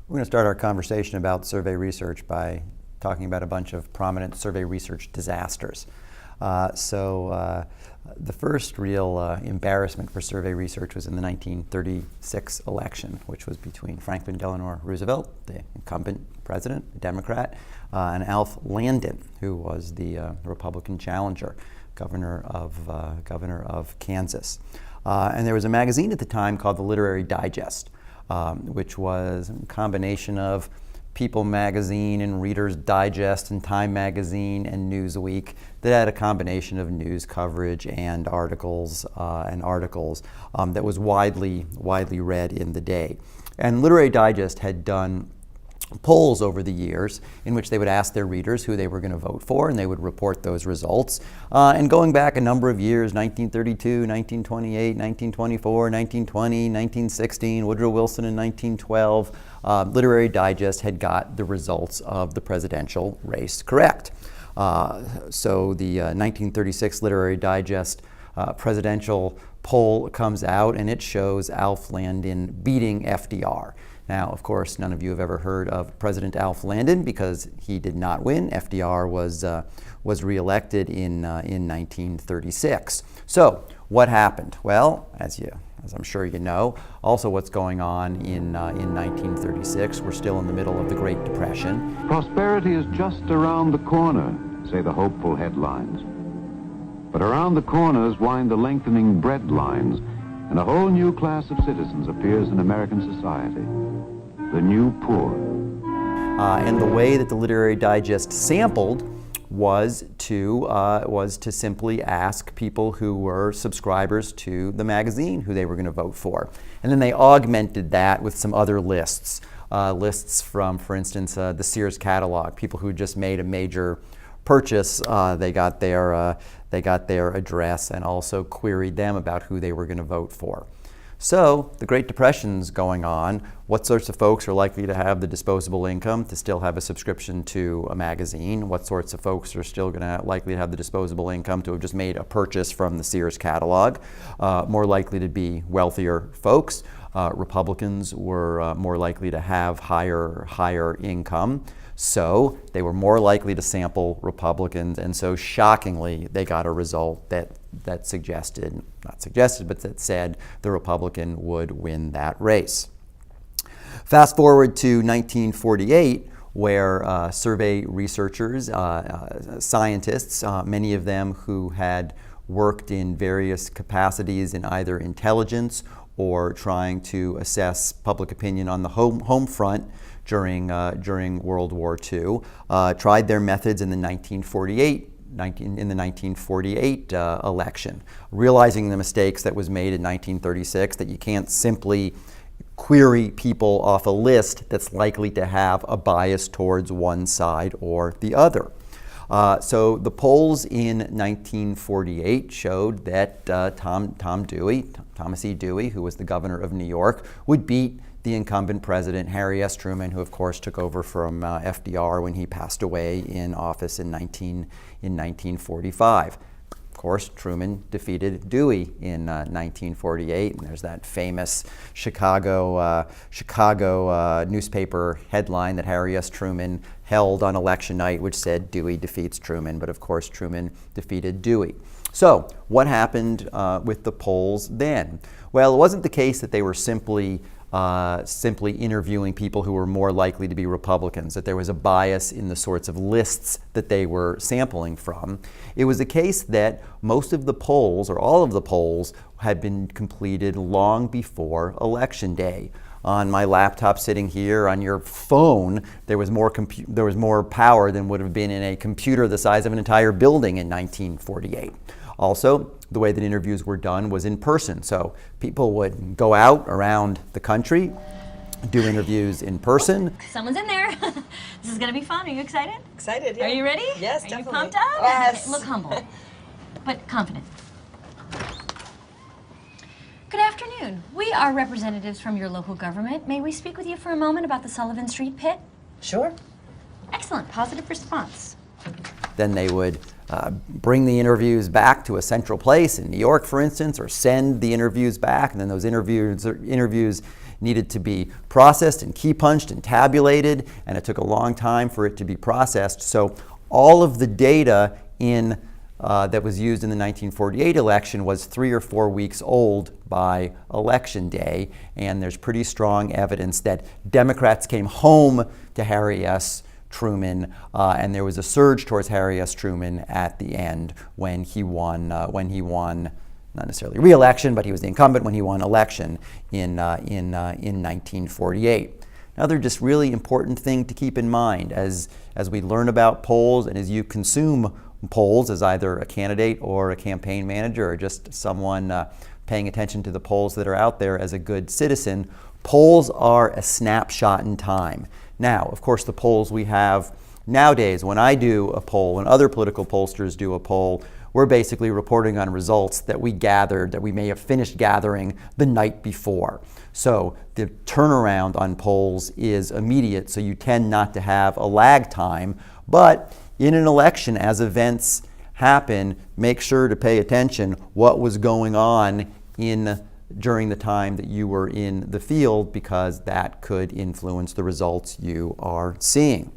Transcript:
We're going to start our conversation about survey research by talking about a bunch of prominent survey research disasters. The first real embarrassment for survey research was in the 1936 election, which was between Franklin Delano Roosevelt, the incumbent president, a Democrat, and Alf Landon, who was the Republican challenger, governor of Kansas. And there was a magazine at the time called the Literary Digest, which was a combination of People magazine and Reader's Digest and Time magazine and Newsweek that had a combination of news coverage and articles that was widely read in the day. And Literary Digest had done polls over the years in which they would ask their readers who they were going to vote for, and they would report those results. And going back a number of years, 1932, 1928, 1924, 1920, 1916, Woodrow Wilson in 1912, Literary Digest had got the results of the presidential race correct. So the 1936 Literary Digest presidential poll comes out, and it shows Alf Landon beating FDR. Now, of course, none of you have ever heard of President Alf Landon because he did not win. FDR was reelected in 1936. So, what happened? Well, as I'm sure you know, also what's going on in 1936. We're still in the middle of the Great Depression. Prosperity is just around the corner, say the hopeful headlines. But around the corners wind the lengthening bread lines, and a whole new class of citizens appears in American society, the new poor. And the way that the Literary Digest sampled was to simply ask people who were subscribers to the magazine who they were going to vote for. And then they augmented that with some other lists. Lists from, for instance, the Sears catalog. People who just made a major purchase, they got their address and also queried them about who they were going to vote for. So the Great Depression's going on. What sorts of folks are likely to have the disposable income to still have a subscription to a magazine? What sorts of folks are still likely to have the disposable income to have just made a purchase from the Sears catalog? More likely to be wealthier folks. Republicans were more likely to have higher income. So they were more likely to sample Republicans, and so shockingly, they got a result that said the Republican would win that race. Fast forward to 1948, where survey researchers, scientists, many of them who had worked in various capacities in either intelligence or trying to assess public opinion on the home front during World War II, tried their methods in the 1948 election, realizing the mistakes that was made in 1936, that you can't simply query people off a list that's likely to have a bias towards one side or the other. So the polls in 1948 showed that Thomas E. Dewey, who was the governor of New York, would beat the incumbent president, Harry S. Truman, who of course took over from FDR when he passed away in office in 1945. Of course, Truman defeated Dewey in 1948, and there's that famous Chicago newspaper headline that Harry S. Truman held on election night, which said Dewey defeats Truman, but of course Truman defeated Dewey. So what happened with the polls then? Well, it wasn't the case that they were simply interviewing people who were more likely to be Republicans, that there was a bias in the sorts of lists that they were sampling from. It was a case that most of the polls, or all of the polls, had been completed long before Election Day. On my laptop sitting here, on your phone, there was more power than would have been in a computer the size of an entire building in 1948. Also, the way that interviews were done was in person. So people would go out around the country, do interviews in person. Someone's in there. This is going to be fun. Are you excited? Excited, yeah. Are you ready? Yes, Are definitely. you pumped up? Yes. Okay, look humble, but confident. Good afternoon. We are representatives from your local government. May we speak with you for a moment about the Sullivan Street pit? Sure. Excellent. Positive response. Then they would bring the interviews back to a central place in New York, for instance, or send the interviews back, and then those interviews needed to be processed and key punched and tabulated, and it took a long time for it to be processed. So all of the data that was used in the 1948 election was 3 or 4 weeks old by election day, and there's pretty strong evidence that Democrats came home to Harry S. Truman, and there was a surge towards Harry S. Truman at the end when he won, not necessarily re-election, but he was the incumbent when he won election in 1948. Another just really important thing to keep in mind as we learn about polls and as you consume polls as either a candidate or a campaign manager or just someone paying attention to the polls that are out there as a good citizen, polls are a snapshot in time. Now, of course, the polls we have nowadays, when I do a poll, when other political pollsters do a poll, we're basically reporting on results that we gathered, that we may have finished gathering the night before. So the turnaround on polls is immediate, so you tend not to have a lag time. But in an election, as events happen, make sure to pay attention what was going on during the time that you were in the field, because that could influence the results you are seeing.